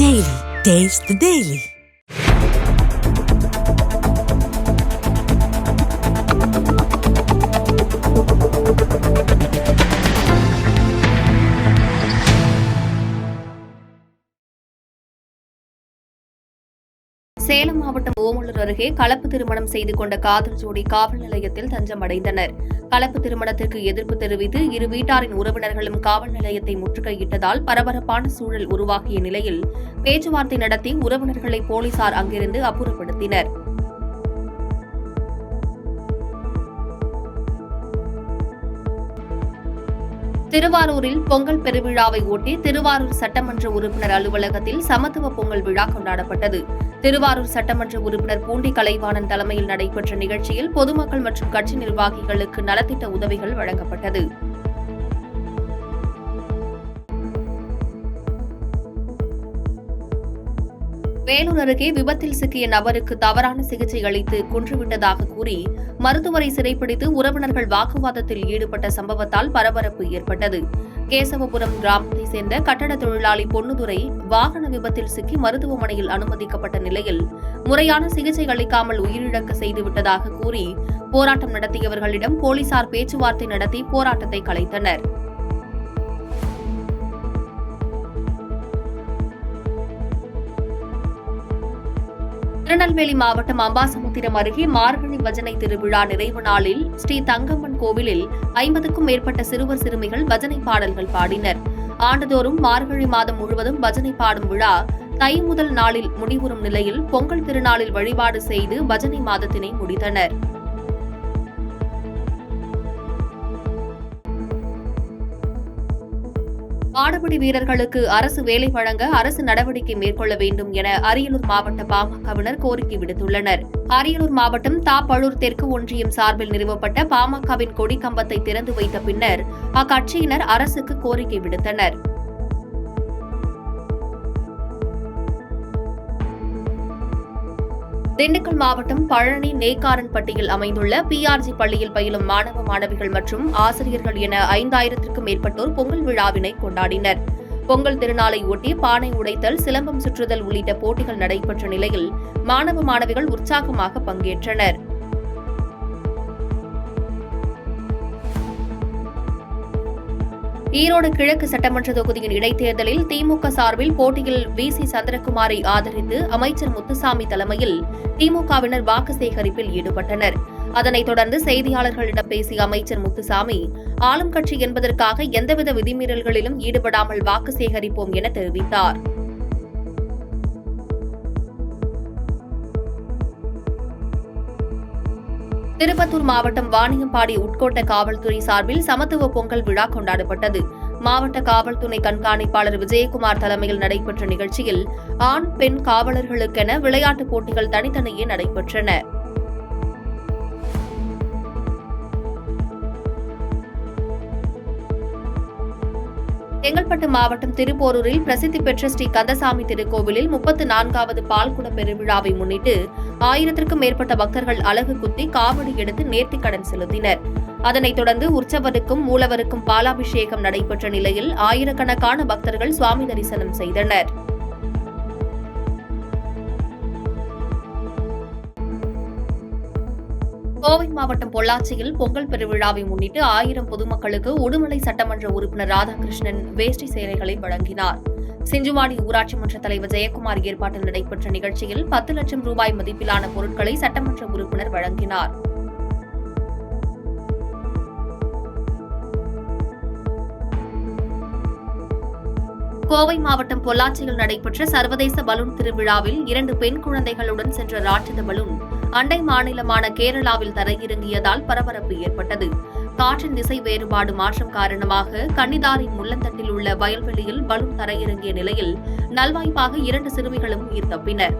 Daily. Taste the Daily. Salem மாவட்டம் ஓமலூர் அருகே கலப்பு திருமணம் செய்து கொண்ட காதல் ஜோடி காவல் நிலையத்தில் தஞ்சம் அடைந்தனர். கலப்பு திருமணத்திற்கு எதிர்ப்பு தெரிவித்து இரு வீட்டாரின் உறவினர்களும் காவல் நிலையத்தை முற்றுகையிட்டதால் பரபரப்பான சூழல் உருவாகிய நிலையில் பேச்சுவார்த்தை நடத்தி உறவினர்களை போலீசார் அங்கிருந்து அப்புறப்படுத்தினர். திருவாரூரில் பொங்கல் பெருவிழாவை ஒட்டி திருவாரூர் சட்டமன்ற உறுப்பினர் அலுவலகத்தில் சமத்துவ பொங்கல் விழா கொண்டாடப்பட்டது. திருவாரூர் சட்டமன்ற உறுப்பினர் பூண்டி கலைவாணன் தலைமையில் நடைபெற்ற நிகழ்ச்சியில் பொதுமக்கள் மற்றும் கட்சி நிர்வாகிகளுக்கு நலத்திட்ட உதவிகள் வழங்கப்பட்டது. வேலூர் அருகே விபத்தில் சிக்கிய நபருக்கு தவறான சிகிச்சை அளித்து கொன்றுவிட்டதாக கூறி மருத்துவரை சிறைப்பிடித்து உறவினர்கள் வாக்குவாதத்தில் ஈடுபட்ட சம்பவத்தால் பரபரப்பு ஏற்பட்டது. கேசவபுரம் கிராமத்தைச் சேர்ந்த கட்டட தொழிலாளி பொன்னுதுரை வாகன விபத்தில் சிக்கி மருத்துவமனையில் அனுமதிக்கப்பட்ட நிலையில் முறையான சிகிச்சை அளிக்காமல் உயிரிழக்க செய்துவிட்டதாக கூறி போராட்டம் நடத்தியவர்களிடம் போலீசார் பேச்சுவார்த்தை நடத்தி போராட்டத்தை கலைத்தனர். திருநெல்வேலி மாவட்டம் அம்பாசமுத்திரம் அருகே மார்கழி பஜனை திருவிழா நிறைவு நாளில் ஸ்ரீ தங்கம்மன் கோவிலில் 50க்கும் மேற்பட்ட சிறுவர் சிறுமிகள் பஜனை பாடல்கள் பாடினர். ஆண்டுதோறும் மார்கழி மாதம் முழுவதும் பஜனை பாடும் விழா தை முதல் நாளில் முடிவுறும் நிலையில் பொங்கல் திருநாளில் வழிபாடு செய்து பஜனை மாதத்தினை முடித்தனர். மாடுபிடி வீரர்களுக்கு அரசு வேலை வழங்க அரசு நடவடிக்கை மேற்கொள்ள வேண்டும் என அரியலூர் மாவட்ட பாமகவினர் கோரிக்கை விடுத்துள்ளனர். அரியலூர் மாவட்டம் தாப்பழூர் தெற்கு ஒன்றியம் சார்பில் நிறுவப்பட்ட பாமகவின் கொடி கம்பத்தை திறந்து வைத்த பின்னர் அக்கட்சியினர் அரசுக்கு கோரிக்கை விடுத்தனர். திண்டுக்கல் மாவட்டம் பழனி நேக்காரன்பட்டியில் அமைந்துள்ள பிஆர்ஜி பள்ளியில் பயிலும் மாணவ மாணவிகள் மற்றும் ஆசிரியர்கள் என 5000த்திற்கும் மேற்பட்டோர் பொங்கல் விழாவினை கொண்டாடினர். பொங்கல் திருநாளை ஒட்டி பானை உடைத்தல், சிலம்பம் சுற்றுதல் உள்ளிட்ட போட்டிகள் நடைபெற்ற நிலையில் மாணவ மாணவிகள் உற்சாகமாக பங்கேற்றனர். ஈரோடு கிழக்கு சட்டமன்ற தொகுதியின் இடைத்தேர்தலில் திமுக சார்பில் போட்டியில் வி.சி. சந்திரகுமாரை ஆதரித்து அமைச்சர் முத்துசாமி தலைமையில் திமுகவினர் வாக்கு சேகரிப்பில் ஈடுபட்டனர். அதனைத் தொடர்ந்து செய்தியாளர்களிடம் பேசிய அமைச்சர் முத்துசாமி, ஆளும் கட்சி என்பதற்காக எந்தவித விதிமீறல்களிலும் ஈடுபடாமல் வாக்கு சேகரிப்போம் என தெரிவித்தார். திருப்பத்தூர் மாவட்டம் வாணியம்பாடி உட்கோட்ட காவல்துறை சார்பில் சமத்துவ பொங்கல் விழா கொண்டாடப்பட்டது. மாவட்ட காவல் துணை கண்காணிப்பாளர் விஜயகுமார் தலைமையில் நடைபெற்ற நிகழ்ச்சியில் ஆண், பெண் காவலர்களுக்கென விளையாட்டுப் போட்டிகள் தனித்தனியே நடைபெற்றன. செங்கல்பட்டு மாவட்டம் திருப்போரூரில் பிரசித்தி பெற்ற ஸ்ரீ கந்தசாமி திருக்கோவிலில் 34வது பால்குட பெருவிழாவை முன்னிட்டு 1000த்திற்கும் மேற்பட்ட பக்தர்கள் அலகு குத்தி காவடி எடுத்து நேர்த்திக்கடன் செலுத்தினர். அதனைத் தொடர்ந்து உற்சவருக்கும் மூலவருக்கும் பாலாபிஷேகம் நடைபெற்ற நிலையில் ஆயிரக்கணக்கான பக்தர்கள் சுவாமி தரிசனம் செய்தனர். கோவை மாவட்டம் பொள்ளாச்சியில் பொங்கல் பெருவிழாவை முன்னிட்டு 1000 பொதுமக்களுக்கு உடுமலை சட்டமன்ற உறுப்பினர் ராதாகிருஷ்ணன் வேஷ்டி சேலைகளை வழங்கினார். சிஞ்சுவாடி ஊராட்சி மன்ற தலைவர் ஜெயக்குமார் ஏற்பாட்டில் நடைபெற்ற நிகழ்ச்சியில் 10 லட்சம் ரூபாய் மதிப்பிலான பொருட்களை சட்டமன்ற உறுப்பினர் வழங்கினார். கோவை மாவட்டம் பொள்ளாச்சியில் நடைபெற்ற சர்வதேச பலூன் திருவிழாவில் 2 பெண் குழந்தைகளுடன் சென்ற ராட்சத பலூன் அண்டை மாநிலமான கேரளாவில் தரையிறங்கியதால் பரபரப்பு ஏற்பட்டது. காற்றின் திசை வேறுபாடு மாற்றம் காரணமாக கன்னிதாரின் முள்ளந்தட்டில் உள்ள வயல்வெளியில் பலூன் தரையிறங்கிய நிலையில் நல்வாய்ப்பாக 2 சிறுமிகளும் உயிர் தப்பினர்.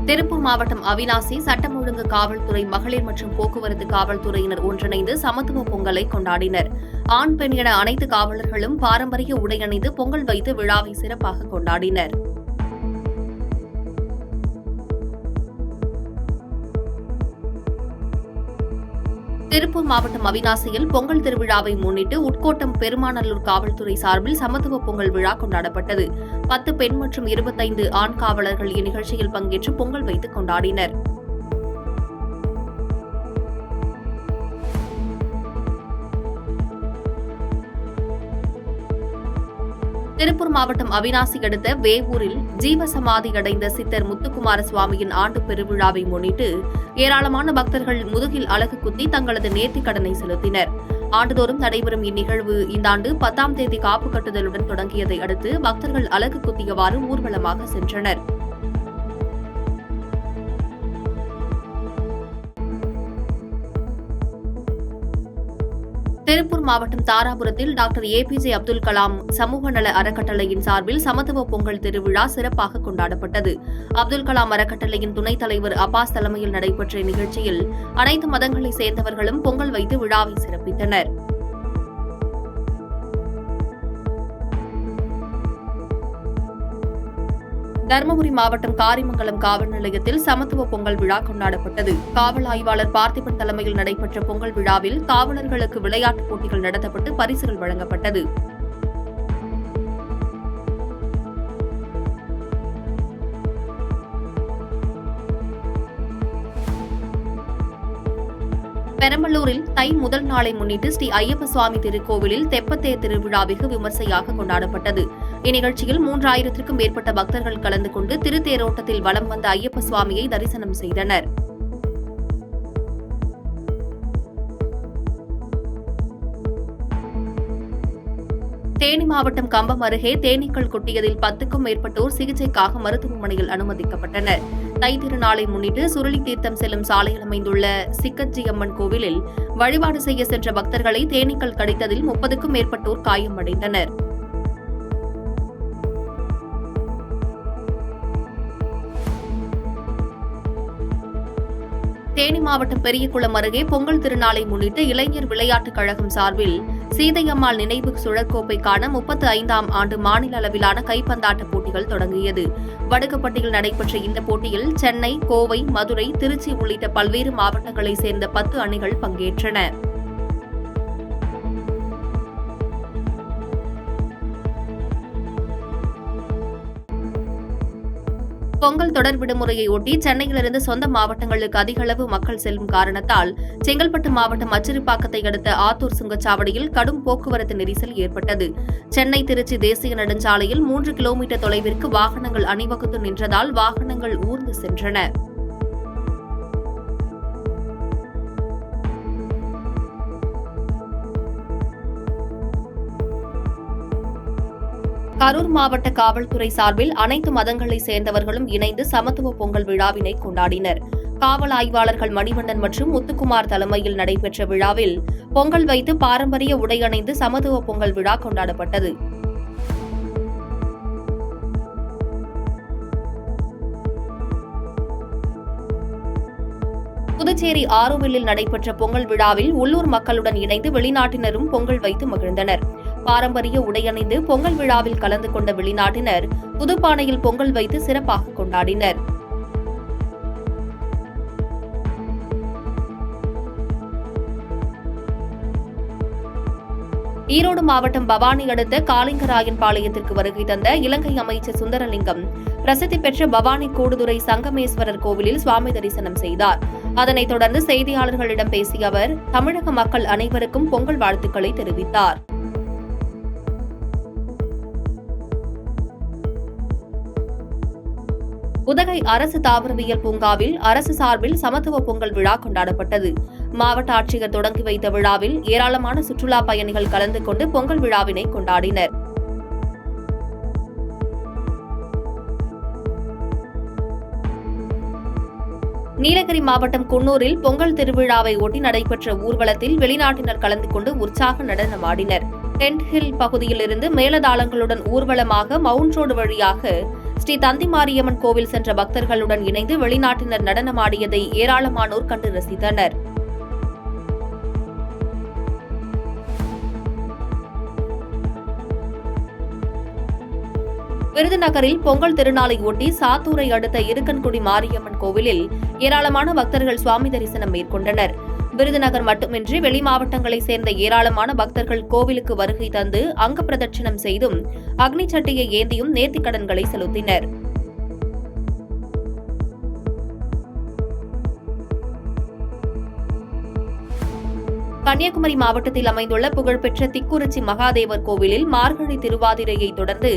திருப்பூர் மாவட்டம் அவிநாசி சட்டம் ஒழுங்கு காவல்துறை, மகளிர் மற்றும் போக்குவரத்து காவல்துறையினர் ஒன்றிணைந்து சமத்துவ பொங்கலை கொண்டாடினர். ஆண், பெண் என அனைத்து காவலர்களும் பாரம்பரிய உடை அணிந்து பொங்கல் வைத்து விழாவை சிறப்பாக கொண்டாடினர். திருப்பூர் மாவட்டம் அவிநாசியில் பொங்கல் திருவிழாவை முன்னிட்டு உட்கோட்டம் பெருமாநல்லூர் காவல்துறை சார்பில் சமத்துவ பொங்கல் விழா கொண்டாடப்பட்டது. 10 பெண் மற்றும் 25 ஆண் காவலர்கள் இந்நிகழ்ச்சியில் பங்கேற்று பொங்கல் வைத்து கொண்டாடினர். திருப்பூர் மாவட்டம் அவிநாசி அடுத்த வேவூரில் ஜீவசமாதி அடைந்த சித்தர் முத்துக்குமார சுவாமியின் ஆண்டு பெருவிழாவை முன்னிட்டு ஏராளமான பக்தர்கள் முதுகில் அலகு குத்தி தங்களது நேர்த்திக் கடனை செலுத்தினர். ஆண்டுதோறும் நடைபெறும் இந்நிகழ்வு இந்த ஆண்டு 10ஆம் தேதி காப்பு கட்டுதலுடன் தொடங்கியதை அடுத்து பக்தர்கள் அலகு குத்தியவாறு ஊர்வலமாக சென்றனர். திருப்பூர் மாவட்டம் தாராபுரத்தில் டாக்டர் APJ அப்துல் கலாம் சமூக நல அறக்கட்டளையின் சார்பில் சமத்துவ பொங்கல் திருவிழா சிறப்பாக கொண்டாடப்பட்டது. அப்துல் கலாம் அறக்கட்டளையின் துணைத் தலைவர் அப்பாஸ் தலைமையில் நடைபெற்ற இந்நிகழ்ச்சியில் அனைத்து மதங்களைச் சேர்ந்தவர்களும் பொங்கல் வைத்து விழாவை சிறப்பித்தனர். தருமபுரி மாவட்டம் காரிமங்கலம் காவல் நிலையத்தில் சமத்துவ பொங்கல் விழா கொண்டாடப்பட்டது. காவல் ஆய்வாளர் பார்த்திபன் தலைமையில் நடைபெற்ற பொங்கல் விழாவில் காவலர்களுக்கு விளையாட்டுப் போட்டிகள் நடத்தப்பட்டு பரிசுகள் வழங்கப்பட்டது. பெரம்பலூரில் தை முதல் நாளை முன்னிட்டு ஸ்ரீ ஐயப்ப சுவாமி திருக்கோவிலில் தெப்பத்தேர் திருவிழா வெகு விமர்சையாக கொண்டாடப்பட்டது. இந்நிகழ்ச்சியில் 3000க்கும் மேற்பட்ட பக்தர்கள் கலந்து கொண்டு திருத்தேரோட்டத்தில் வலம் வந்த ஐயப்ப சுவாமியை தரிசனம் செய்தனர். தேனி மாவட்டம் கம்பம் அருகே தேனீக்கள் கொட்டியதில் 10க்கும் மேற்பட்டோர் சிகிச்சைக்காக மருத்துவமனையில் அனுமதிக்கப்பட்டனர். தை திருநாளை முன்னிட்டு சுருளி தீர்த்தம் செல்லும் சாலையில் அமைந்துள்ள சிக்கஜியம்மன் கோவிலில் வழிபாடு செய்ய சென்ற பக்தர்களை தேனீக்கள் கடித்ததில் 30க்கும் மேற்பட்டோர் காயமடைந்தனர். தேனி மாவட்டம் பெரியகுளம் அருகே பொங்கல் திருநாளை முன்னிட்டு இளைஞர் விளையாட்டுக் கழகம் சார்பில் சீதையம்மாள் நினைவு சுழற்கோப்பைக்கான 35ஆம் ஆண்டு மாநில அளவிலான கைப்பந்தாட்ட போட்டிகள் தொடங்கியது. வடுகப்பட்டியில் நடைபெற்ற இந்த போட்டியில் சென்னை, கோவை, மதுரை, திருச்சி உள்ளிட்ட பல்வேறு மாவட்டங்களைச் சேர்ந்த 10 அணிகள் பங்கேற்றன. பொங்கல் தொடர் விடுமுறையை ஒட்டி சென்னையிலிருந்து சொந்த மாவட்டங்களுக்கு அதிக அளவு மக்கள் செல்லும் காரணத்தால் செங்கல்பட்டு மாவட்டம் அச்சிறுப்பாக்கத்தை அடுத்த ஆத்தூர் சுங்கச்சாவடியில் கடும் போக்குவரத்து நெரிசல் ஏற்பட்டது. சென்னை திருச்சி தேசிய நெடுஞ்சாலையில் 3 கிலோமீட்டர் தொலைவிற்கு வாகனங்கள் அணிவகுத்து நின்றதால் வாகனங்கள் ஊர்ந்து சென்றன. கரூர் மாவட்ட காவல்துறை சார்பில் அனைத்து மதங்களைச் சேர்ந்தவர்களும் இணைந்து சமத்துவ பொங்கல் விழாவினை கொண்டாடினர். காவல் ஆய்வாளர்கள் மணிவண்ணன் மற்றும் முத்துக்குமார் தலைமையில் நடைபெற்ற விழாவில் பொங்கல் வைத்து பாரம்பரிய உடை அணிந்து சமத்துவ பொங்கல் விழா கொண்டாடப்பட்டது. புதுச்சேரி ஆரோவில்லில் நடைபெற்ற பொங்கல் விழாவில் உள்ளூர் மக்களுடன் இணைந்து வெளிநாட்டினரும் பொங்கல் வைத்து மகிழ்ந்தனர். பாரம்பரிய உடையணிந்து பொங்கல் விழாவில் கலந்து கொண்ட வெளிநாட்டினர் புதுப்பானையில் பொங்கல் வைத்து சிறப்பாக கொண்டாடினர். ஈரோடு மாவட்டம் பவானி அடுத்த காளிங்கராயன் பாளையத்திற்கு வருகை தந்த இலங்கை அமைச்சர் சுந்தரலிங்கம் பிரசித்தி பெற்ற பவானி கூடுதுறை சங்கமேஸ்வரர் கோவிலில் சுவாமி தரிசனம் செய்தார். அதனைத் தொடர்ந்து செய்தியாளர்களிடம் பேசிய அவர் தமிழக மக்கள் அனைவருக்கும் பொங்கல் வாழ்த்துக்களை தெரிவித்தார். உதகை அரசு தாவரவியல் பூங்காவில் அரசு சார்பில் சமத்துவ பொங்கல் விழா கொண்டாடப்பட்டது. மாவட்ட ஆட்சியர் தொடங்கி வைத்த விழாவில் ஏராளமான சுற்றுலா பயணிகள் கலந்து கொண்டு பொங்கல் விழாவினை கொண்டாடினர். நீலகிரி மாவட்டம் குன்னூரில் பொங்கல் திருவிழாவை ஒட்டி நடைபெற்ற ஊர்வலத்தில் வெளிநாட்டினர் கலந்து கொண்டு உற்சாக நடனமாடினர். டென்ட் ஹில் பகுதியிலிருந்து மேளதாளங்களுடன் ஊர்வலமாக மவுண்ட் ரோடு வழியாக ஸ்ரீ தந்தி மாரியம்மன் கோவில் சென்ற பக்தர்களுடன் இணைந்து வெளிநாட்டினர் நடனமாடியதை ஏராளமானோர் கண்டு ரசித்தனர். விருதுநகரில் பொங்கல் திருநாளை ஒட்டி சாத்தூரை அடுத்த இருக்கன்குடி மாரியம்மன் கோவிலில் ஏராளமான பக்தர்கள் சுவாமி தரிசனம் மேற்கொண்டனர். விருதுநகர் மட்டுமின்றி வெளி மாவட்டங்களைச் சேர்ந்த ஏராளமான பக்தர்கள் கோவிலுக்கு வருகை தந்து அங்க பிரதட்சணம் செய்தும் அக்னி சட்டியை ஏந்தியும் நேர்த்திக்கடன்களை செலுத்தினர். கன்னியாகுமரி மாவட்டத்தில் அமைந்துள்ள புகழ்பெற்ற திக்குறிச்சி மகாதேவர் கோவிலில் மார்கழி திருவாதிரையை தொடர்ந்து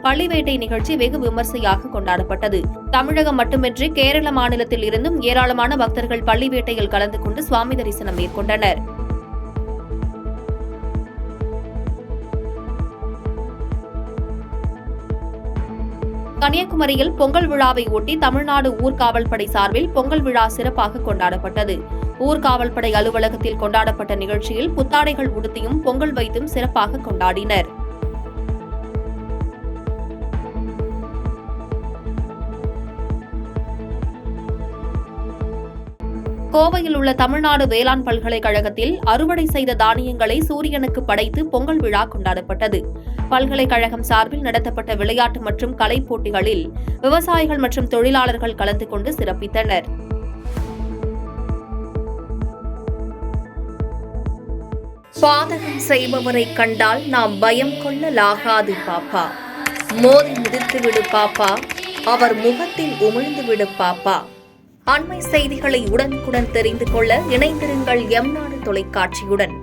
பள்ளிவேட்டை நிகழ்ச்சி வெகு விமர்சையாக கொண்டாடப்பட்டது. தமிழகம் மட்டுமின்றி கேரள மாநிலத்தில் இருந்தும் ஏராளமான பக்தர்கள் பள்ளிவேட்டையில் கலந்து கொண்டு சுவாமி தரிசனம் மேற்கொண்டனர். கன்னியாகுமரியில் பொங்கல் விழாவை ஒட்டி தமிழ்நாடு ஊர்காவல்படை சார்பில் பொங்கல் விழா சிறப்பாக கொண்டாடப்பட்டது. ஊர்காவல்படை அலுவலகத்தில் கொண்டாடப்பட்ட நிகழ்ச்சியில் புத்தாடைகள் உடுத்தியும் பொங்கல் வைத்தும் சிறப்பாக கொண்டாடினர். கோவையில் உள்ள தமிழ்நாடு வேளாண் பல்கலைக்கழகத்தில் அறுவடை செய்த தானியங்களை சூரியனுக்கு படைத்து பொங்கல் விழா கொண்டாடப்பட்டது. பல்கலைக்கழகம் சார்பில் நடத்தப்பட்ட விளையாட்டு மற்றும் கலை போட்டிகளில் விவசாயிகள் மற்றும் தொழிலாளர்கள் கலந்து கொண்டு சிறப்பித்தனர். பாதகம் செய்பவரை கண்டால் நாம் பயம் கொள்ளலாகாது பாப்பா. மோதி மிதித்துவிடு பாப்பா, அவர் முகத்தில் உமிழ்ந்துவிடு பாப்பா. அண்மை செய்திகளை உடனுக்குடன் தெரிந்து கொள்ள இணைந்திருங்கள் எம் நாடு தொலைக்காட்சியுடன்.